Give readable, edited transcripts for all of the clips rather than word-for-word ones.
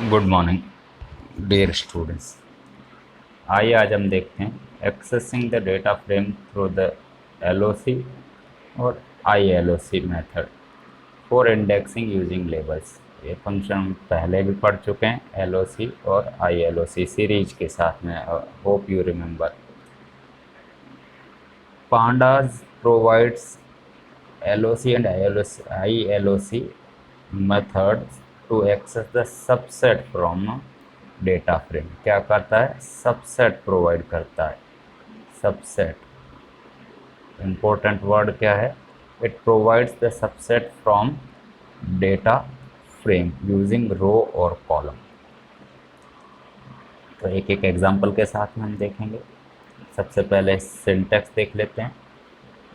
Good morning dear students. आइए आज हम देखते हैं accessing the data frame through the LOC और ILOC method for indexing using labels. ये फंक्शन हम पहले भी पढ़ चुके हैं, एलओसी और आईएलओसी सीरीज के साथ में। Hope you remember. Pandas provides LOC and ILOC methods to access the subset from data frame। क्या करता है? सबसेट प्रोवाइड करता है। सबसेट इंपॉर्टेंट वर्ड क्या है? It provides the subset from data frame using row और कॉलम। तो एक एक एग्जांपल के साथ में हम देखेंगे। सबसे पहले सिंटैक्स देख लेते हैं।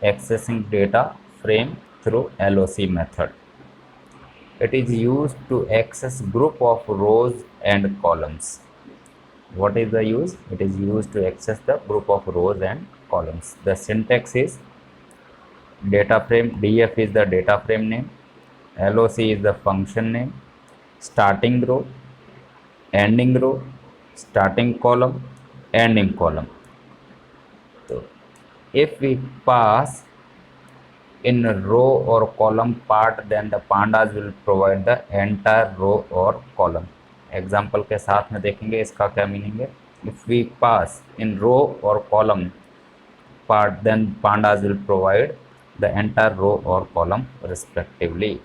Accessing data frame through LOC method. It is used to access group of rows and columns. What is the use? It is used to access the group of rows and columns. The syntax is data frame, df is the data frame name, loc is the function name, starting row, ending row, starting column, ending column. So if we pass in row or column part, then the pandas will provide the entire row or column। Example के साथ में देखेंगे इसका क्या meaning है। If we pass in row और column part, then pandas will provide the entire row और column respectively।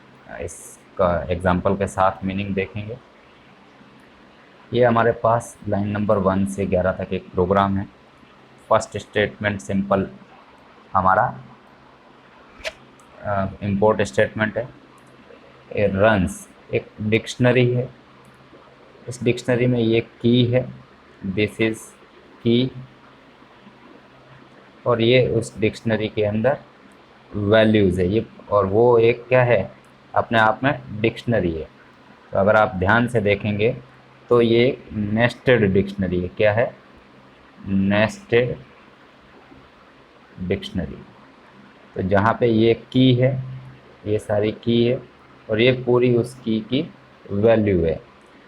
इसका एग्जाम्पल के साथ मीनिंग देखेंगे। ये हमारे पास लाइन नंबर 1 से 11 तक एक प्रोग्राम है। फर्स्ट स्टेटमेंट सिंपल हमारा इंपोर्ट स्टेटमेंट है। ए रन्स एक डिक्शनरी है। इस डिक्शनरी में ये की है, दिस इज की, और ये उस डिक्शनरी के अंदर वैल्यूज़ है ये, और वो एक क्या है, अपने आप में डिक्शनरी है। तो अगर आप ध्यान से देखेंगे तो ये एक नेस्टेड डिक्शनरी है। क्या है? Nested dictionary. तो जहाँ पे ये की है, ये सारी की है, और ये पूरी उस की वैल्यू है,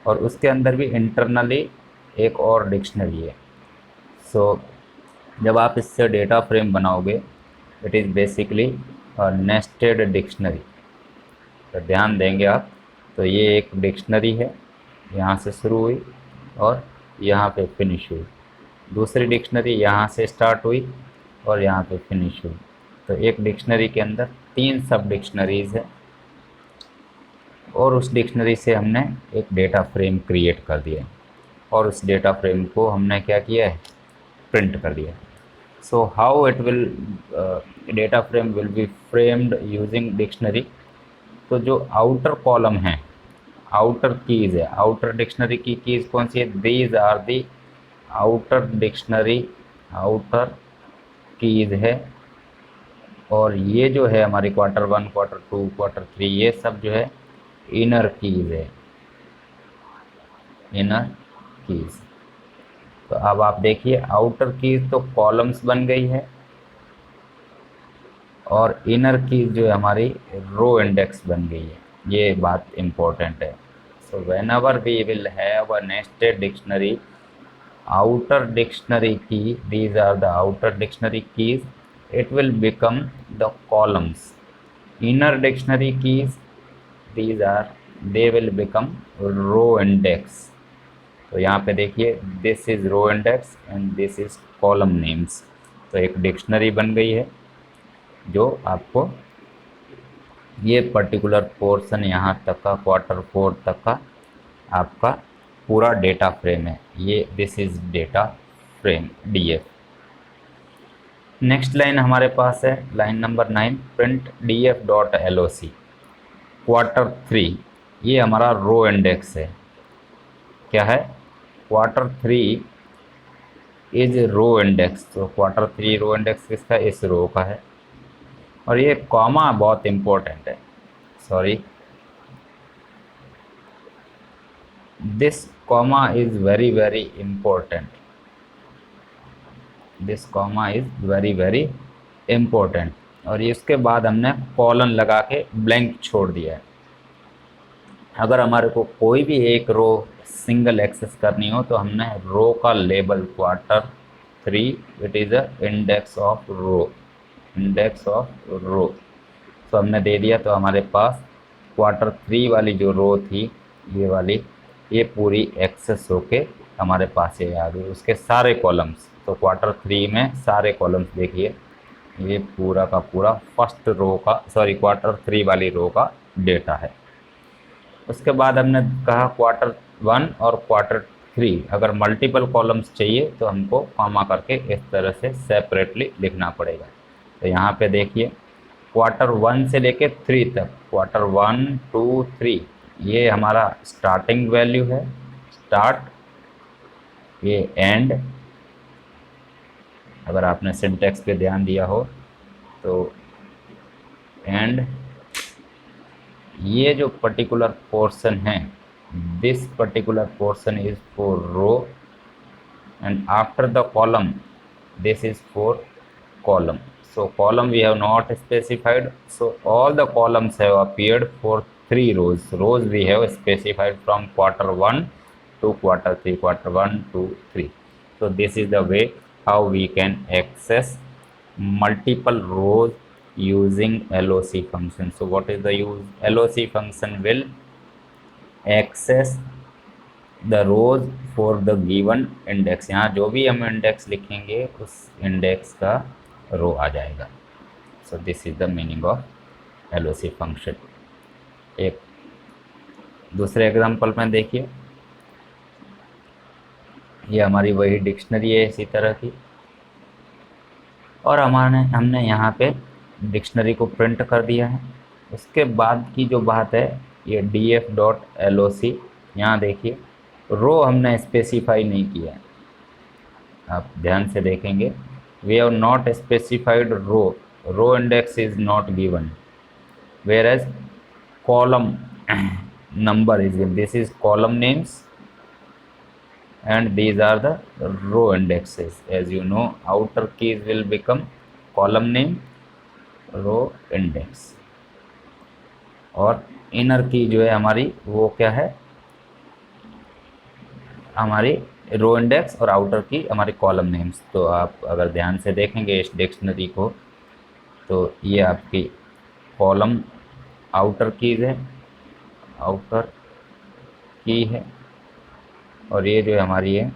और उसके अंदर भी इंटरनली एक और डिक्शनरी है। सो जब आप इससे डेटा फ्रेम बनाओगे, it is basically nested dictionary. तो ध्यान देंगे आप, तो ये एक डिक्शनरी है, यहाँ से शुरू हुई और यहाँ पे फिनिश हुई। दूसरी डिक्शनरी यहाँ से स्टार्ट हुई और यहाँ पे फिनिश हुई। तो एक डिक्शनरी के अंदर 3 सब डिक्शनरीज़ है, और उस डिक्शनरी से हमने एक डेटा फ्रेम क्रिएट कर दिया है, और उस डेटा फ्रेम को हमने क्या किया है? प्रिंट कर दिया। So how it will data frame will be framed using dictionary. तो जो आउटर कॉलम है, आउटर कीज़ है, आउटर डिक्शनरी की कीज़ कौन सी है? These are the outer dictionary, outer keys है। और ये जो है हमारी क्वार्टर 1, क्वार्टर 2, क्वार्टर 3, ये सब जो है इनर कीज़ है, इनर कीज़। तो अब आप देखिए, आउटर कीज़ तो कॉलम्स बन गई है, और इनर कीज़ जो है हमारी रो इंडेक्स बन गई है। ये बात इम्पोर्टेंट है। So whenever we will have a nested dictionary, outer dictionary key, these are the outer dictionary keys, it will become the columns. Inner dictionary keys, these are, they will become row index। तो यहाँ पे देखिए, this is row index and this is column names। तो एक dictionary बन गई है, जो आपको ये पर्टिकुलर पोर्शन यहाँ तक का, क्वार्टर 4 तक का आपका पूरा डेटा फ्रेम है। ये this is data frame DF. Next line हमारे पास है line number 9, print DF dot LOC quarter 3। ये हमारा रो इंडेक्स है। क्या है? Quarter 3 is row index. तो क्वार्टर 3 रो इंडेक्स किसका? इस रो का है। और ये कॉमा बहुत इंपॉर्टेंट है, sorry, this comma is very very important, this comma is very very important। और ये इसके बाद हमने कॉलन लगा के ब्लैंक छोड़ दिया है। अगर हमारे को कोई भी एक रो सिंगल एक्सेस करनी हो तो हमने रो का label Q3 it is a index of row तो हमने दे दिया। तो हमारे पास Q3 वाली जो रो थी ये वाली, ये पूरी एक्सेस होके हमारे पास ये आ गई, उसके सारे कॉलम्स। तो Q3 में सारे कॉलम्स देखिए, ये पूरा का पूरा फर्स्ट रो का Q3 वाली रो का डेटा है। उसके बाद हमने कहा Q1 और Q3 अगर मल्टीपल कॉलम्स चाहिए तो हमको कॉमा करके इस तरह से सेपरेटली लिखना पड़ेगा। तो यहाँ पे देखिए Q1 से लेके 3 तक, Q1 2 3 ये हमारा स्टार्टिंग वैल्यू है, स्टार्ट, ये एंड। अगर आपने सिंटेक्स पे ध्यान दिया हो तो एंड, ये जो पर्टिकुलर पोर्शन है, this particular portion is for row and after the column this is for column. So column we have not specified, so all the columns have appeared for 3 rows we have specified from Q1 to Q3, Q1 2 3. So this is the way how we can access multiple rows using LOC function. So what is the use? LOC function will access the rows for the given index. यहाँ जो भी हम index लिखेंगे उस index का रो आ जाएगा। सो this is the meaning of LOC function. एक दूसरे एग्जांपल में देखिए, ये हमारी वही डिक्शनरी है इसी तरह की, और हमने यहाँ पे डिक्शनरी को प्रिंट कर दिया है। उसके बाद की जो बात है ये df.loc, यहाँ देखिए रो हमने स्पेसिफाई नहीं किया है, आप ध्यान से देखेंगे we have not specified row index is not given, whereas column number is given, this is column names and these are the row indexes. As you know, outer keys will become column name, row index, और inner की जो है हमारी वो क्या है, हमारी row index, और आउटर की हमारी कॉलम नेम्स। तो आप अगर ध्यान से देखेंगे इस डिक्शनरी को तो ये आपकी कॉलम आउटर कीज है, आउटर की है, और ये जो हमारी है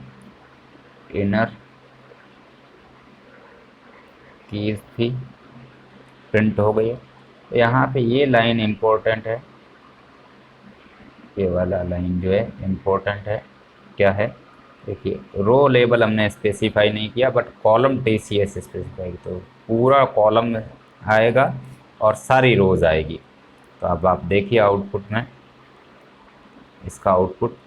इनर कीज थी, प्रिंट हो गई है। तो यहाँ पे ये लाइन इम्पोर्टेंट है, ये वाला लाइन जो है इम्पोर्टेंट है। क्या है देखिए, रो लेबल हमने स्पेसिफाई नहीं किया बट कॉलम TCS स्पेसिफाई, तो पूरा कॉलम आएगा और सारी रोज आएगी। तो अब आप देखिए आउटपुट में, इसका आउटपुट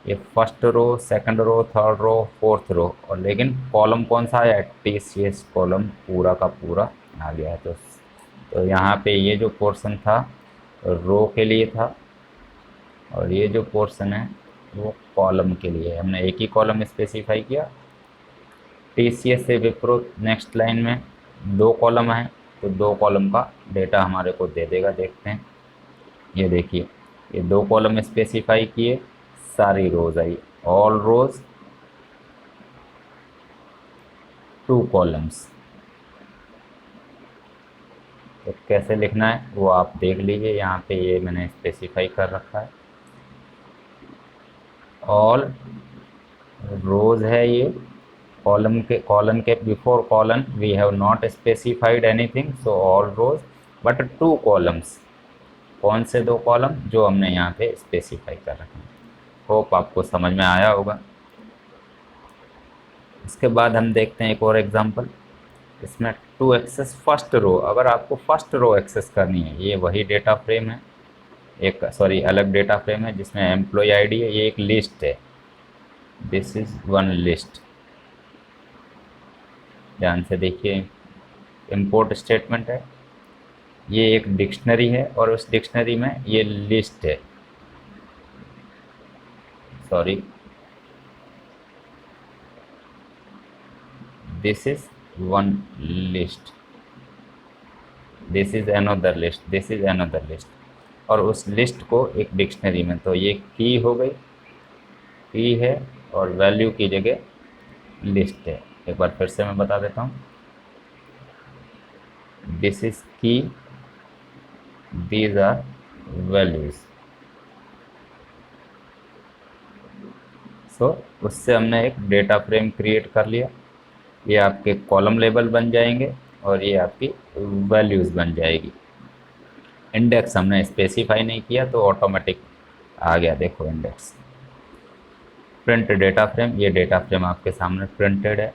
ये first row, second row, third row, fourth row, और लेकिन कॉलम कौन सा आया, TCS कॉलम पूरा का पूरा आ गया है। तो यहाँ पे ये जो पोर्शन था रो के लिए था, और ये जो पोर्शन है वो कॉलम के लिए है। हमने एक ही कॉलम स्पेसिफाई किया। TCS से विप्रो नेक्स्ट लाइन में 2 कॉलम हैं, तो 2 कॉलम का डेटा हमारे को दे देगा। देखते हैं, ये देखिए ये 2 कॉलम स्पेसिफाई किए, सारी रोज आई, ऑल रोज 2 कॉलम्स। तो कैसे लिखना है वो आप देख लीजिए, यहाँ पे ये मैंने स्पेसिफाई कर रखा है, ऑल रोज है ये, कॉलम के before colon we have not specified anything, so all rows but 2 columns. कौन से 2 कॉलम, जो हमने यहाँ पे स्पेसिफाई कर रखे हैं। होप आपको समझ में आया होगा। इसके बाद हम देखते हैं एक और एग्जांपल, इसमें टू एक्सेस फर्स्ट रो। अगर आपको फर्स्ट रो एक्सेस करनी है, ये वही डेटा फ्रेम है, अलग डेटा फ्रेम है जिसमें एम्प्लॉय आईडी है, ये एक लिस्ट है, दिस इज वन लिस्ट। ध्यान से देखिए, इंपोर्ट स्टेटमेंट है, ये एक डिक्शनरी है और उस डिक्शनरी में ये लिस्ट है, this is one list, this is another list, this is another list, और उस लिस्ट को एक डिक्शनरी में, तो ये की हो गई। की है और वैल्यू की जगह लिस्ट है। एक बार फिर से मैं बता देता हूँ, दिस इज की, दीज आर वैल्यूज। सो उससे हमने एक डेटा फ्रेम क्रिएट कर लिया। ये आपके कॉलम लेबल बन जाएंगे और ये आपकी वैल्यूज़ बन जाएगी। इंडेक्स हमने स्पेसिफाई नहीं किया तो ऑटोमेटिक आ गया, देखो इंडेक्स। प्रिंट डेटा फ्रेम, ये डेटा फ्रेम आपके सामने प्रिंटेड है।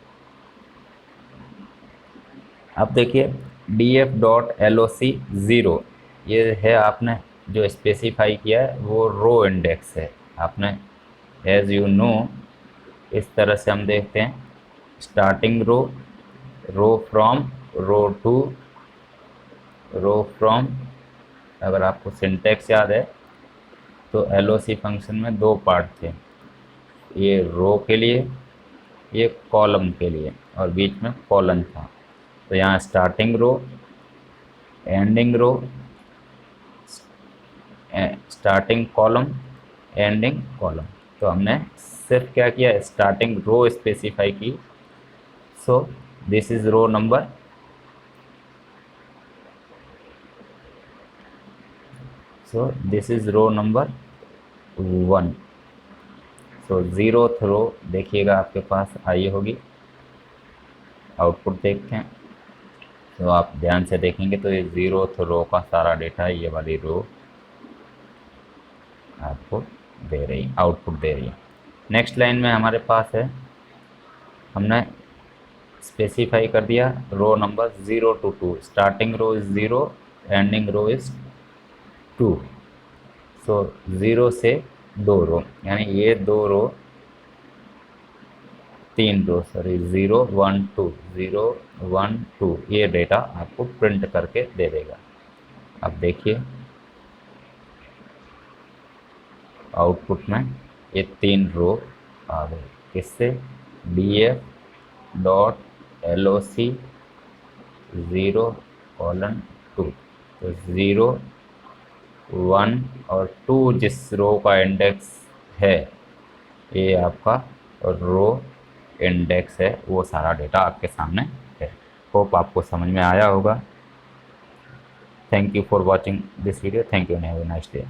अब देखिए df.loc 0, ये है आपने जो स्पेसिफाई किया है वो रो इंडेक्स है। आपने एज यू नो इस तरह से हम देखते हैं, starting row, row from, row to, row from. अगर आपको सिंटेक्स याद है तो LOC फंक्शन में दो पार्ट थे, ये रो के लिए, ये कॉलम के लिए, और बीच में कॉलन था। तो यहाँ starting row, ending row, starting column, ending column. तो हमने सिर्फ क्या किया, स्टार्टिंग रो स्पेसिफाई की। So this is row number, so this is row number 1। सो 0th रो देखिएगा आपके पास आई होगी। आउटपुट देखते हैं, तो आप ध्यान से देखेंगे तो ये 0th रो का सारा डेटा है, ये वाली रो आपको दे रही, आउटपुट दे रही है। नेक्स्ट लाइन में हमारे पास है, हमने स्पेसिफाई कर दिया row number 0 to 2, starting row is 0, ending row is 2। So 0 से 2 रो, यानी ये 2 रो, 3 रो, सॉरी 0 1 2, 0 1 2, ये डेटा आपको प्रिंट करके दे देगा। अब देखिए आउटपुट में ये 3 रो आ गए, किससे, df.loc 0:2। तो 0 1 और 2 जिस रो का इंडेक्स है, ये आपका रो इंडेक्स है, वो सारा डेटा आपके सामने है। होप आपको समझ में आया होगा। Thank you for watching this video, thank you and have a nice day.